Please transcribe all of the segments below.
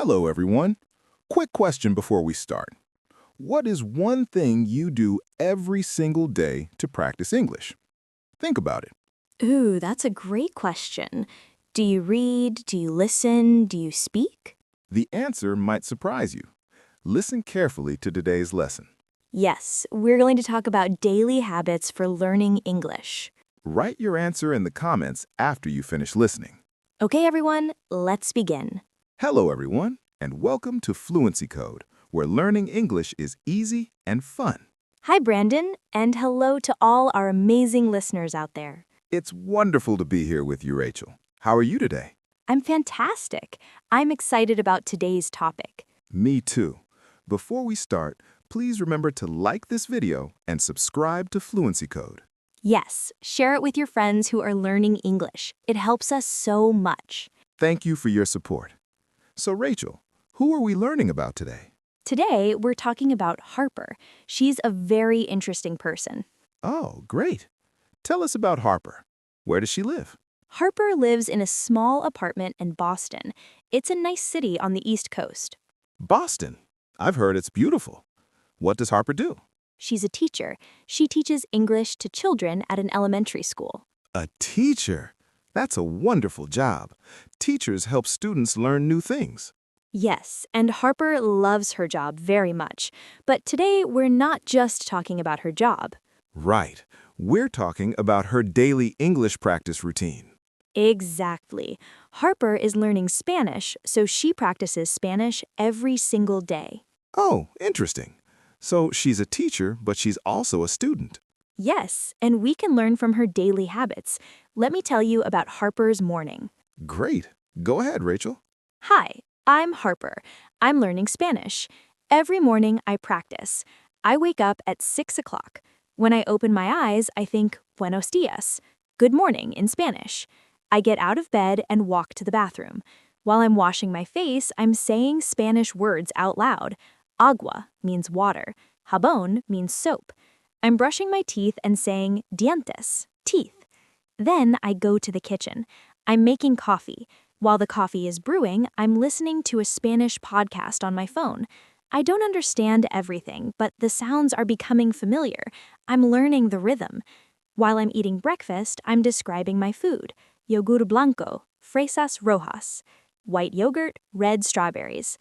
Hello, everyone. Quick question before we start. What is one thing you do every single day to practice English? Think about it. Ooh, that's a great question. Do you read? Do you listen? Do you speak? The answer might surprise you. Listen carefully to today's lesson. Yes, we're going to talk about daily habits for learning English. Write your answer in the comments after you finish listening. Okay, everyone, let's begin. Hello, everyone, and welcome to Fluency Code, where learning English is easy and fun. Hi, Brandon, and hello to all our amazing listeners out there. It's wonderful to be here with you, Rachel. How are you today? I'm fantastic. I'm excited about today's topic. Me too. Before we start, please remember to like this video and subscribe to Fluency Code. Yes, share it with your friends who are learning English. It helps us so much. Thank you for your support. So, Rachel, who are we learning about today? Today, we're talking about Harper. She's a very interesting person. Oh, great. Tell us about Harper. Where does she live? Harper lives in a small apartment in Boston. It's a nice city on the East Coast. Boston. I've heard it's beautiful. What does Harper do? She's a teacher. She teaches English to children at an elementary school. A teacher. That's a wonderful job. Teachers help students learn new things. Yes, and Harper loves her job very much. But today, we're not just talking about her job. Right. We're talking about her daily English practice routine. Exactly. Harper is learning Spanish, so she practices Spanish every single day. Oh, interesting. So she's a teacher, but she's also a student. Yes, and we can learn from her daily habits. Let me tell you about Harper's morning. Great. Go ahead, Rachel. Hi, I'm Harper. I'm learning Spanish. Every morning I practice. I wake up at 6 o'clock. When I open my eyes, I think, buenos dias, good morning in Spanish. I get out of bed and walk to the bathroom. While I'm washing my face, I'm saying Spanish words out loud. Agua means water. Jabón means soap. I'm brushing my teeth and saying dientes, teeth. Then I go to the kitchen. I'm making coffee. While the coffee is brewing, I'm listening to a Spanish podcast on my phone. I don't understand everything, but the sounds are becoming familiar. I'm learning the rhythm. While I'm eating breakfast, I'm describing my food. Yogur blanco, fresas rojas. White yogurt, red strawberries.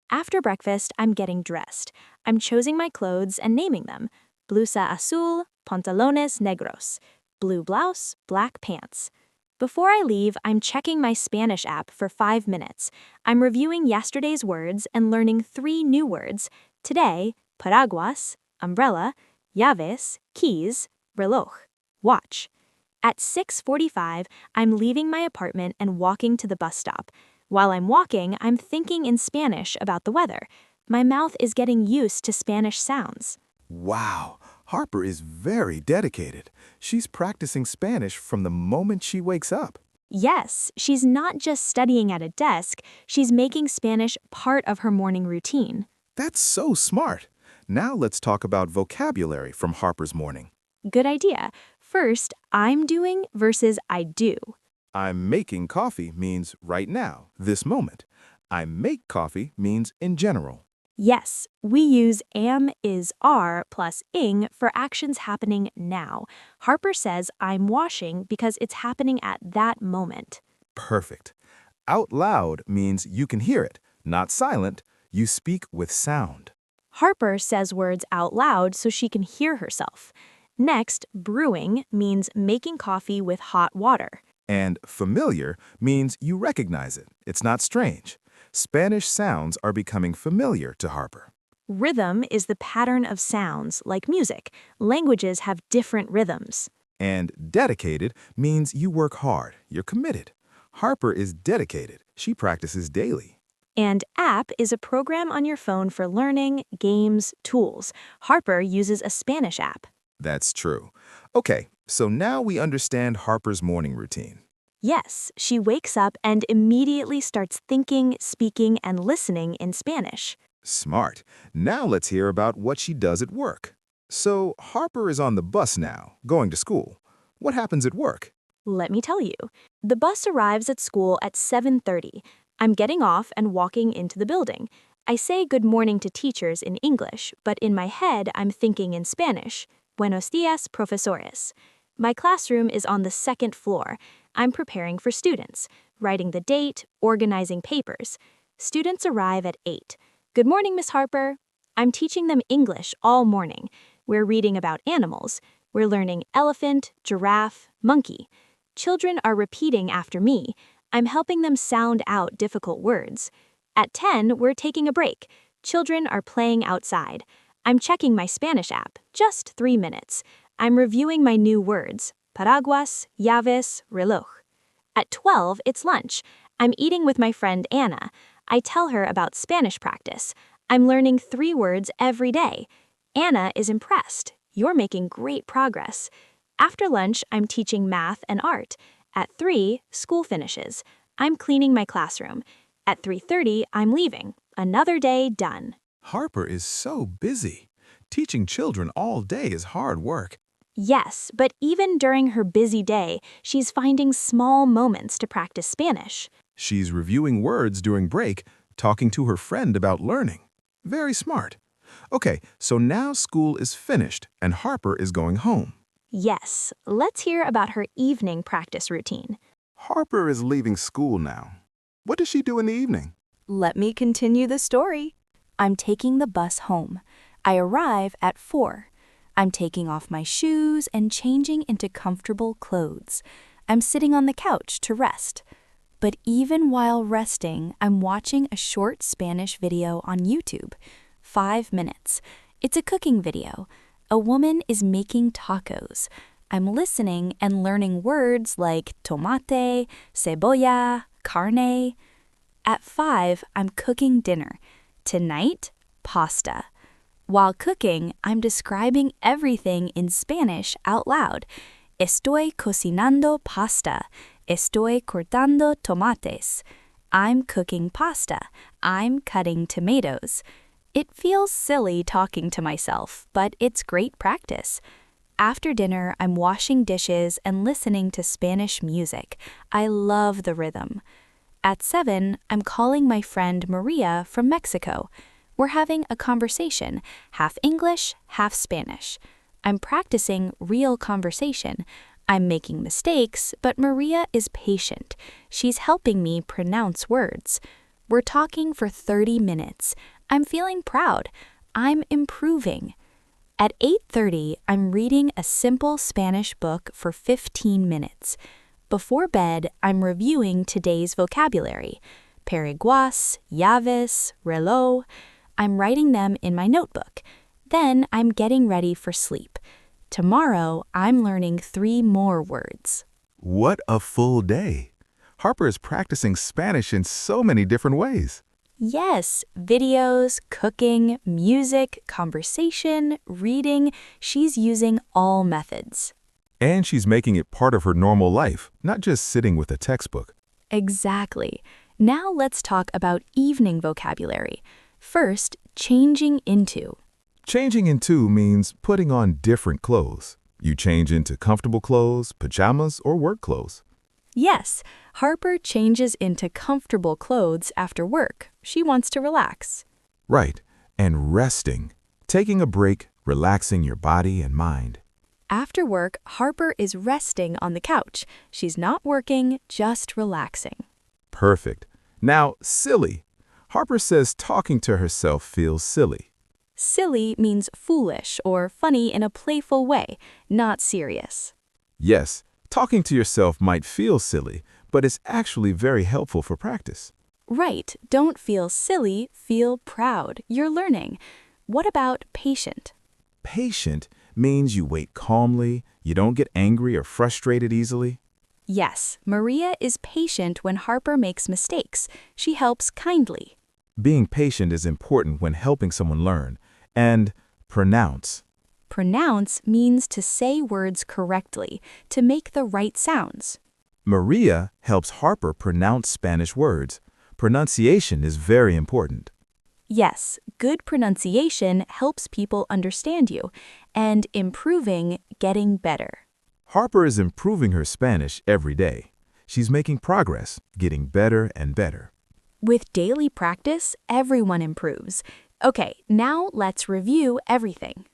After breakfast, I'm getting dressed. I'm choosing my clothes and naming them. Blusa azul, pantalones negros. Blue blouse, black pants. Before I leave, I'm checking my Spanish app for 5 minutes. I'm reviewing yesterday's words and learning 3 new words. Today, paraguas, umbrella, llaves, keys, reloj, watch. At 6:45, I'm leaving my apartment and walking to the bus stop. While I'm walking, I'm thinking in Spanish about the weather. My mouth is getting used to Spanish sounds. Wow, Harper is very dedicated. She's practicing Spanish from the moment she wakes up. Yes, she's not just studying at a desk, she's making Spanish part of her morning routine. That's so smart. Now let's talk about vocabulary from Harper's morning. Good idea. First, I'm doing versus I do. I'm making coffee means right now, this moment. I make coffee means in general. Yes, we use am, is, are plus ing for actions happening now. Harper says I'm washing because it's happening at that moment. Perfect. Out loud means you can hear it, not silent. You speak with sound. Harper says words out loud so she can hear herself. Next, brewing means making coffee with hot water. And familiar means you recognize it. It's not strange. Spanish sounds are becoming familiar to Harper. Rhythm is the pattern of sounds, like music. Languages have different rhythms. And dedicated means you work hard, you're committed. Harper is dedicated. She practices daily. And app is a program on your phone for learning, games, tools. Harper uses a Spanish app. That's true. Okay, so now we understand Harper's morning routine. Yes, she wakes up and immediately starts thinking, speaking, and listening in Spanish. Smart. Now let's hear about what she does at work. So Harper is on the bus now, going to school. What happens at work? Let me tell you. The bus arrives at school at 7:30. I'm getting off and walking into the building. I say good morning to teachers in English, but in my head I'm thinking in Spanish. Buenos días, profesores. My classroom is on the second floor. I'm preparing for students, writing the date, organizing papers. Students arrive at 8. Good morning, Miss Harper. I'm teaching them English all morning. We're reading about animals. We're learning elephant, giraffe, monkey. Children are repeating after me. I'm helping them sound out difficult words. At 10, we're taking a break. Children are playing outside. I'm checking my Spanish app, just 3 minutes. I'm reviewing my new words, paraguas, llaves, reloj. At 12, it's lunch. I'm eating with my friend Anna. I tell her about Spanish practice. I'm learning 3 words every day. Anna is impressed. You're making great progress. After lunch, I'm teaching math and art. At 3, school finishes. I'm cleaning my classroom. At 3:30, I'm leaving. Another day done. Harper is so busy. Teaching children all day is hard work. Yes, but even during her busy day, she's finding small moments to practice Spanish. She's reviewing words during break, talking to her friend about learning. Very smart. Okay, so now school is finished and Harper is going home. Yes, let's hear about her evening practice routine. Harper is leaving school now. What does she do in the evening? Let me continue the story. I'm taking the bus home. I arrive at 4. I'm taking off my shoes and changing into comfortable clothes. I'm sitting on the couch to rest. But even while resting, I'm watching a short Spanish video on YouTube. 5 minutes. It's a cooking video. A woman is making tacos. I'm listening and learning words like tomate, cebolla, carne. At 5, I'm cooking dinner. Tonight, pasta. While cooking, I'm describing everything in Spanish out loud. Estoy cocinando pasta. Estoy cortando tomates. I'm cooking pasta. I'm cutting tomatoes. It feels silly talking to myself, but it's great practice. After dinner, I'm washing dishes and listening to Spanish music. I love the rhythm. At 7, I'm calling my friend Maria from Mexico. We're having a conversation, half English, half Spanish. I'm practicing real conversation. I'm making mistakes, but Maria is patient. She's helping me pronounce words. We're talking for 30 minutes. I'm feeling proud. I'm improving. At 8:30, I'm reading a simple Spanish book for 15 minutes. Before bed, I'm reviewing today's vocabulary. Paraguas, llaves, reloj. I'm writing them in my notebook. Then I'm getting ready for sleep. Tomorrow, I'm learning 3 more words. What a full day. Harper is practicing Spanish in so many different ways. Yes, videos, cooking, music, conversation, reading. She's using all methods. And she's making it part of her normal life, not just sitting with a textbook. Exactly. Now let's talk about evening vocabulary. First, changing into. Changing into means putting on different clothes. You change into comfortable clothes, pajamas, or work clothes. Yes, Harper changes into comfortable clothes after work. She wants to relax. Right, and resting. Taking a break, relaxing your body and mind. After work, Harper is resting on the couch. She's not working, just relaxing. Perfect. Now, silly. Harper says talking to herself feels silly. Silly means foolish or funny in a playful way, not serious. Yes, talking to yourself might feel silly, but it's actually very helpful for practice. Right, don't feel silly, feel proud. You're learning. What about patient? Patient means you wait calmly, you don't get angry or frustrated easily. Yes, Maria is patient when Harper makes mistakes. She helps kindly. Being patient is important when helping someone learn. And pronounce. Pronounce means to say words correctly, to make the right sounds. Maria helps Harper pronounce Spanish words. Pronunciation is very important. Yes, good pronunciation helps people understand you, and improving, getting better. Harper is improving her Spanish every day. She's making progress, getting better and better. With daily practice, everyone improves. Okay, now let's review everything.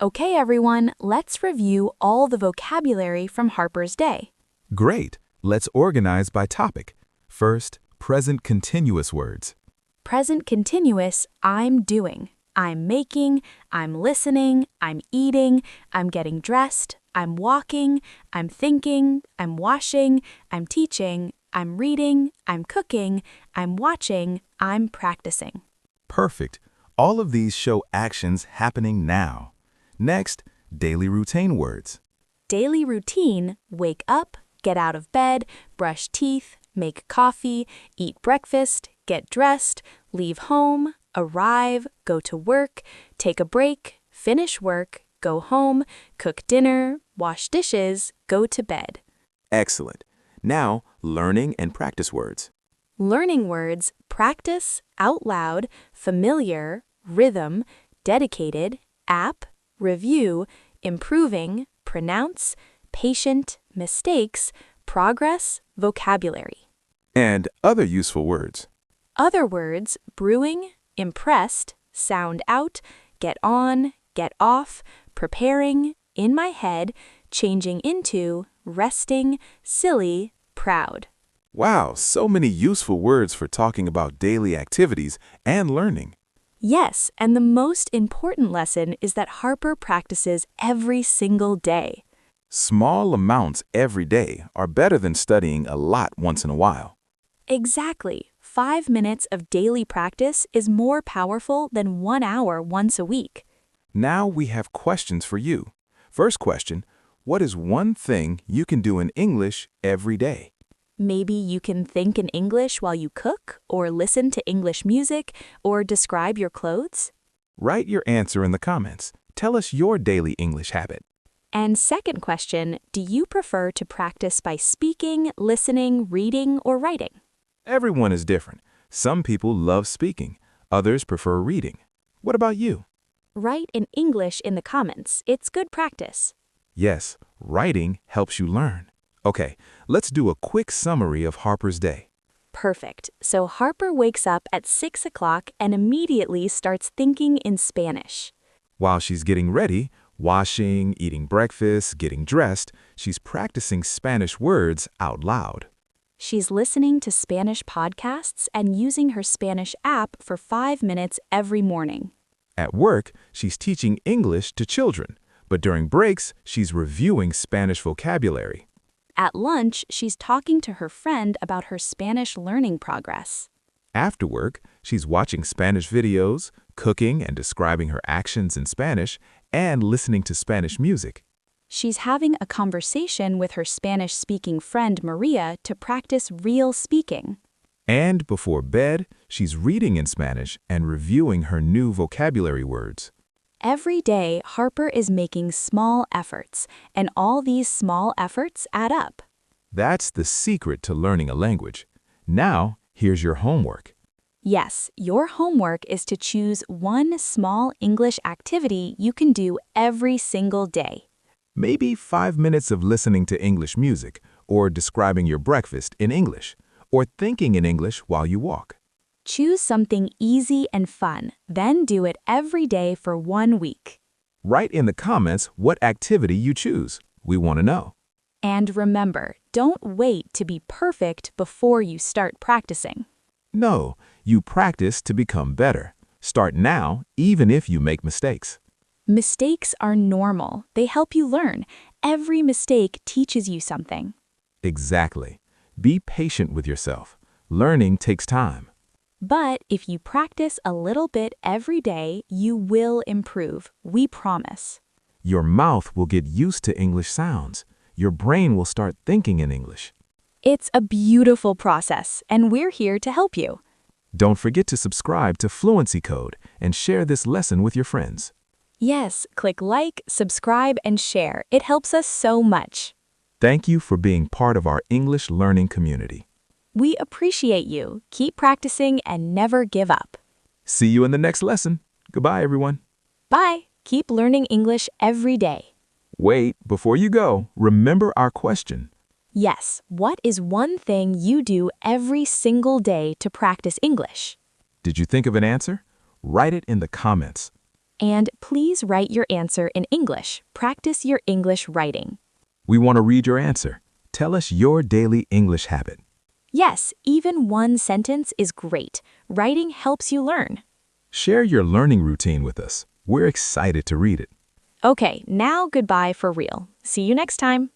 Okay, everyone, let's review all the vocabulary from Harper's day. Great. Let's organize by topic. First, present continuous words. Present continuous, I'm doing. I'm making, I'm listening, I'm eating, I'm getting dressed, I'm walking, I'm thinking, I'm washing, I'm teaching, I'm reading, I'm cooking, I'm watching, I'm practicing. Perfect. All of these show actions happening now. Next, daily routine words. Daily routine, wake up, get out of bed, brush teeth, make coffee, eat breakfast, get dressed, leave home, arrive, go to work, take a break, finish work, go home, cook dinner, wash dishes, go to bed. Excellent. Now, learning and practice words. Learning words, practice, out loud, familiar, rhythm, dedicated, app, review, improving, pronounce, patient, mistakes, progress, vocabulary. And other useful words. Other words, brewing, impressed, sound out, get on, get off, preparing, in my head, changing into, resting, silly, proud. Wow, so many useful words for talking about daily activities and learning. Yes, and the most important lesson is that Harper practices every single day. Small amounts every day are better than studying a lot once in a while. Exactly. 5 minutes of daily practice is more powerful than 1 hour once a week. Now we have questions for you. First question, what is one thing you can do in English every day? Maybe you can think in English while you cook, or listen to English music, or describe your clothes. Write your answer in the comments. Tell us your daily English habit. And second question, do you prefer to practice by speaking, listening, reading, or writing? Everyone is different. Some people love speaking. Others prefer reading. What about you? Write in English in the comments. It's good practice. Yes, writing helps you learn. Okay, let's do a quick summary of Harper's day. Perfect. So Harper wakes up at 6 o'clock and immediately starts thinking in Spanish. While she's getting ready, washing, eating breakfast, getting dressed, she's practicing Spanish words out loud. She's listening to Spanish podcasts and using her Spanish app for 5 minutes every morning. At work, she's teaching English to children, but during breaks, she's reviewing Spanish vocabulary. At lunch, she's talking to her friend about her Spanish learning progress. After work, she's watching Spanish videos, cooking and describing her actions in Spanish, and listening to Spanish music. She's having a conversation with her Spanish-speaking friend Maria to practice real speaking. And before bed, she's reading in Spanish and reviewing her new vocabulary words. Every day, Harper is making small efforts, and all these small efforts add up. That's the secret to learning a language. Now, here's your homework. Yes, your homework is to choose one small English activity you can do every single day. Maybe 5 minutes of listening to English music, or describing your breakfast in English, or thinking in English while you walk. Choose something easy and fun, then do it every day for 1 week. Write in the comments what activity you choose. We want to know. And remember, don't wait to be perfect before you start practicing. No, you practice to become better. Start now, even if you make mistakes. Mistakes are normal. They help you learn. Every mistake teaches you something. Exactly. Be patient with yourself. Learning takes time. But if you practice a little bit every day, you will improve. We promise. Your mouth will get used to English sounds. Your brain will start thinking in English. It's a beautiful process, and we're here to help you. Don't forget to subscribe to Fluency Code and share this lesson with your friends. Yes, click like, subscribe, and share. It helps us so much. Thank you for being part of our English learning community. We appreciate you. Keep practicing and never give up. See you in the next lesson. Goodbye, everyone. Bye. Keep learning English every day. Wait, before you go, remember our question. Yes, what is one thing you do every single day to practice English? Did you think of an answer? Write it in the comments. And please write your answer in English. Practice your English writing. We want to read your answer. Tell us your daily English habit. Yes, even one sentence is great. Writing helps you learn. Share your learning routine with us. We're excited to read it. Okay, now goodbye for real. See you next time.